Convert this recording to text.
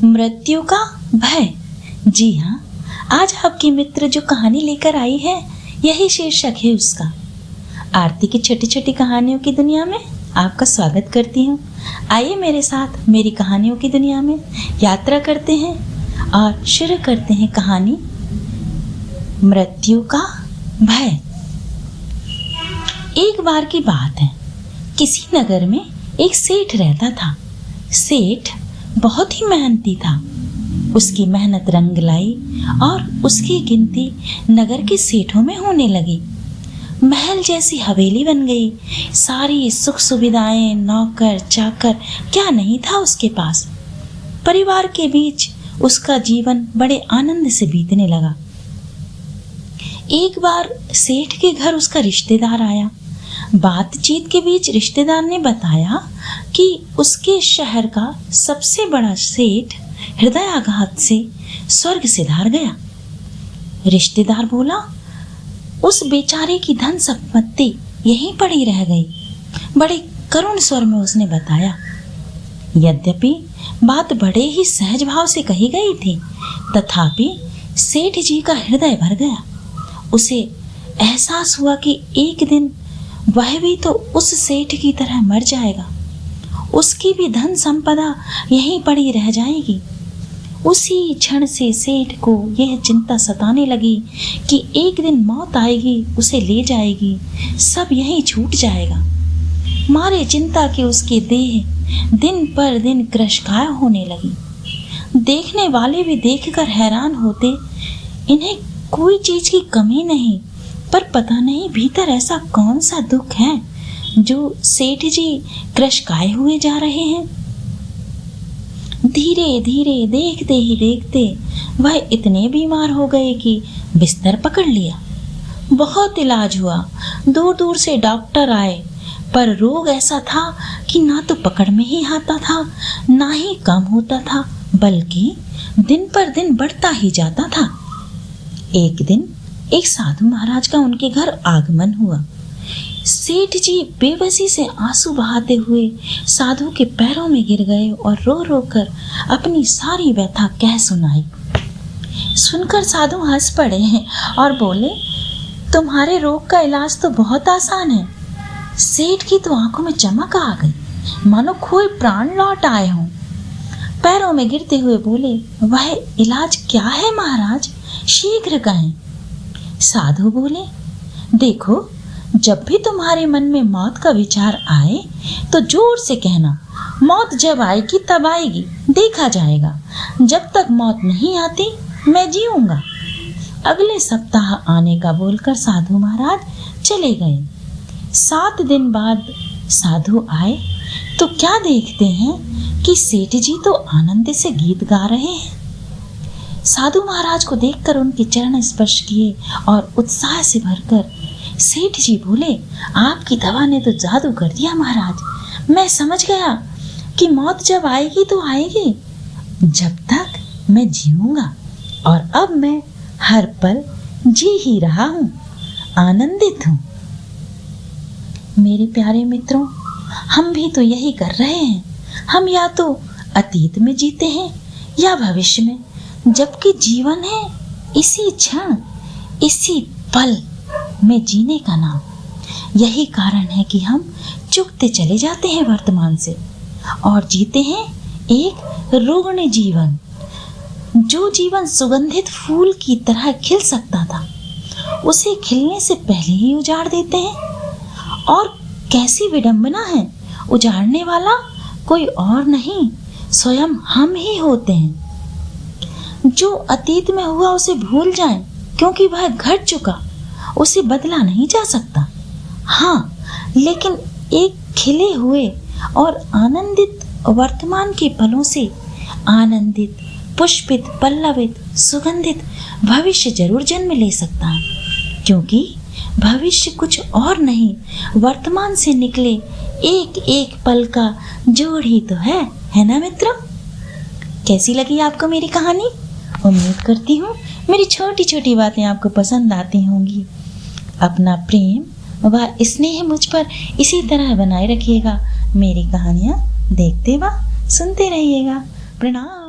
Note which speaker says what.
Speaker 1: मृत्यु का भय। जी हाँ, आज आपकी मित्र जो कहानी लेकर आई है, यही शीर्षक है उसका। आरती की छोटी छोटी कहानियों की दुनिया में आपका स्वागत करती हूँ। आइए मेरे साथ मेरी कहानियों की दुनिया में यात्रा करते हैं और शुरू करते हैं कहानी मृत्यु का भय। एक बार की बात है, किसी नगर में एक सेठ रहता था। सेठ बहुत ही मेहनती था। उसकी मेहनत रंग लाई और उसकी गिनती नगर के सेठों में होने लगी। महल जैसी हवेली बन गई। सारी सुख सुविधाएं, नौकर चाकर क्या नहीं था उसके पास। परिवार के बीच उसका जीवन बड़े आनंद से बीतने लगा। एक बार सेठ के घर उसका रिश्तेदार आया। बातचीत के बीच रिश्तेदार ने बताया कि उसके शहर का सबसे बड़ा सेठ हृदयाघात से स्वर्ग सिधार गया। रिश्तेदार बोला, उस बेचारे की धन संपत्ति यहीं पड़ी रह गई। बड़े करुण स्वर में उसने बताया। यद्यपि बात बड़े ही सहज भाव से कही गई थी, तथापि सेठ जी का हृदय भर गया। उसे एहसास हुआ कि एक दिन वह भी तो उस सेठ की तरह मर जाएगा। उसकी भी धन संपदा यहीं पड़ी रह जाएगी। उसी क्षण से सेठ को यह चिंता सताने लगी कि एक दिन मौत आएगी, उसे ले जाएगी, सब यहीं छूट जाएगा। मारे चिंता के उसकी देह दिन पर दिन क्रशकाय होने लगी। देखने वाले भी देखकर हैरान होते। इन्हें कोई चीज की कमी नहीं, पर पता नहीं भीतर ऐसा कौन सा दुख है जो सेठ जी क्रशकाए हुए जा रहे हैं। धीरे धीरे देखते ही देखते वह इतने बीमार हो गए कि बिस्तर पकड़ लिया। बहुत इलाज हुआ, दूर दूर से डॉक्टर आए, पर रोग ऐसा था कि ना तो पकड़ में ही आता था, ना ही कम होता था, बल्कि दिन पर दिन बढ़ता ही जाता था। एक दिन एक साधु महाराज का उनके घर आगमन हुआ। सेठ जी बेबसी से आंसू बहाते हुए साधु के पैरों में गिर गए और रो रो कर अपनी सारी व्यथा कह सुनाई। सुनकर साधु हंस पड़े हैं और बोले, तुम्हारे रोग का इलाज तो बहुत आसान है। सेठ की तो आंखों में चमक आ गई, मानो खोए प्राण लौट आए हों। पैरों में गिरते हुए बोले, वह इलाज क्या है महाराज, शीघ्र कहें। साधु बोले, देखो, जब भी तुम्हारे मन में मौत का विचार आए तो जोर से कहना, मौत जब आएगी तब आएगी, देखा जाएगा। जब तक मौत नहीं आती मैं जीऊंगा। अगले सप्ताह आने का बोलकर साधु महाराज चले गए। 7 दिन बाद साधु आए तो क्या देखते हैं कि सेठ जी तो आनंद से गीत गा रहे हैं। साधु महाराज को देखकर उनके चरण स्पर्श किए और उत्साह से भरकर सेठ जी बोले, आपकी दवा ने तो जादू कर दिया महाराज। मैं समझ गया कि मौत जब आएगी तो आएगी, जब तक मैं जीऊंगा, और अब मैं हर पल जी ही रहा हूँ, आनंदित हूँ। मेरे प्यारे मित्रों, हम भी तो यही कर रहे हैं। हम या तो अतीत में जीते हैं या भविष्य में, जबकि जीवन है इसी क्षण, इसी पल में जीने का नाम। यही कारण है कि हम चूकते चले जाते हैं वर्तमान से और जीते हैं एक रुग्ण जीवन। जो जीवन सुगंधित फूल की तरह खिल सकता था, उसे खिलने से पहले ही उजाड़ देते हैं। और कैसी विडंबना है, उजाड़ने वाला कोई और नहीं, स्वयं हम ही होते हैं। जो अतीत में हुआ उसे भूल जाएं, क्योंकि वह घट चुका, उसे बदला नहीं जा सकता। हाँ, लेकिन एक खिले हुए और आनंदित वर्तमान के पलों से आनंदित, पुष्पित, पल्लवित, सुगंधित भविष्य जरूर जन्म ले सकता है, क्योंकि भविष्य कुछ और नहीं, वर्तमान से निकले एक एक पल का जोड़ ही तो है ना मित्रों। कैसी लगी आपको मेरी कहानी? उम्मीद करती हूँ मेरी छोटी छोटी बातें आपको पसंद आती होंगी। अपना प्रेम व स्नेह मुझ पर इसी तरह बनाए रखिएगा। मेरी कहानियाँ देखते व सुनते रहिएगा। प्रणाम।